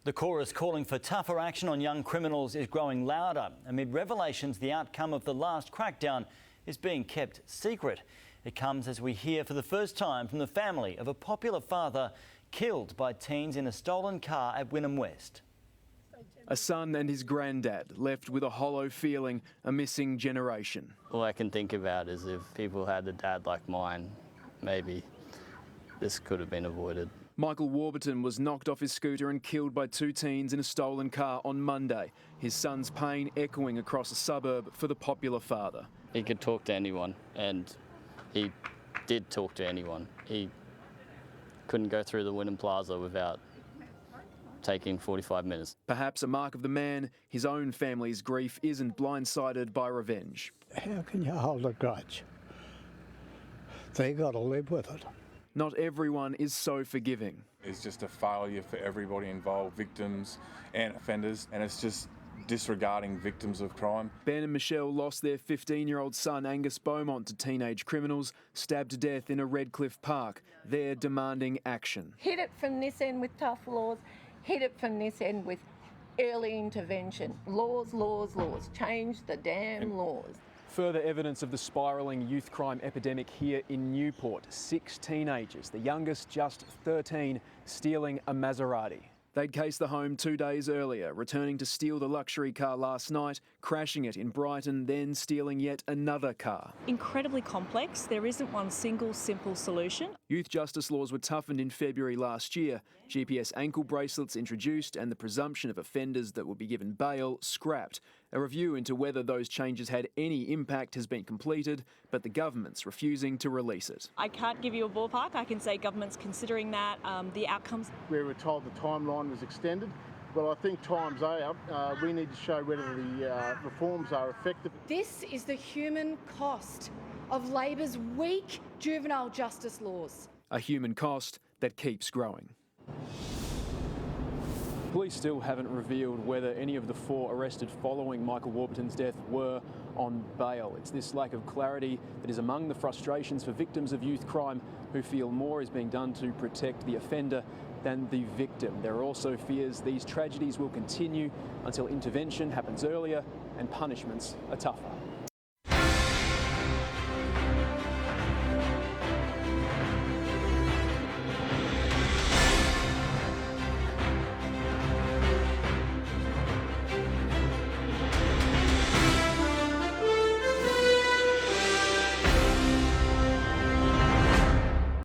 The chorus calling for tougher action on young criminals is growing louder amid revelations the outcome of the last crackdown is being kept secret. It comes as we hear for the first time from the family of a popular father killed by teens in a stolen car at Wynnum West. A son and his granddad left with a hollow feeling, a missing generation. All I can think about is if people had a dad like mine, maybe this could have been avoided. Michael Warburton was knocked off his scooter and killed by two teens in a stolen car on Monday, his son's pain echoing across a suburb for the popular father. He could talk to anyone, and he did talk to anyone. He couldn't go through the Wynnum Plaza without taking 45 minutes. Perhaps a mark of the man, his own family's grief isn't blindsided by revenge. How can you hold a grudge? They got to live with it. Not everyone is so forgiving. It's just a failure for everybody involved, victims and offenders, and it's just disregarding victims of crime. Ben and Michelle lost their 15-year-old son Angus Beaumont to teenage criminals, stabbed to death in a Redcliffe park. They're demanding action. Hit it from this end with tough laws, hit it from this end with early intervention. Laws, laws, laws. Change the damn laws. Further evidence of the spiralling youth crime epidemic here in Newport. 6 teenagers, the youngest just 13, stealing a Maserati. They'd cased the home 2 days earlier, returning to steal the luxury car last night, crashing it in Brighton, then stealing yet another car. Incredibly complex. There isn't one single simple solution. Youth justice laws were toughened in February last year. GPS ankle bracelets introduced and the presumption of offenders that would be given bail scrapped. A review into whether those changes had any impact has been completed, but the government's refusing to release it. I can't give you a ballpark. I can say government's considering that. The outcomes. We were told the timeline was extended. Well, I think time's out. We need to show whether the reforms are effective. This is the human cost of Labor's weak juvenile justice laws. A human cost that keeps growing. Police still haven't revealed whether any of the 4 arrested following Michael Warburton's death were on bail. It's this lack of clarity that is among the frustrations for victims of youth crime who feel more is being done to protect the offender than the victim. There are also fears these tragedies will continue until intervention happens earlier and punishments are tougher.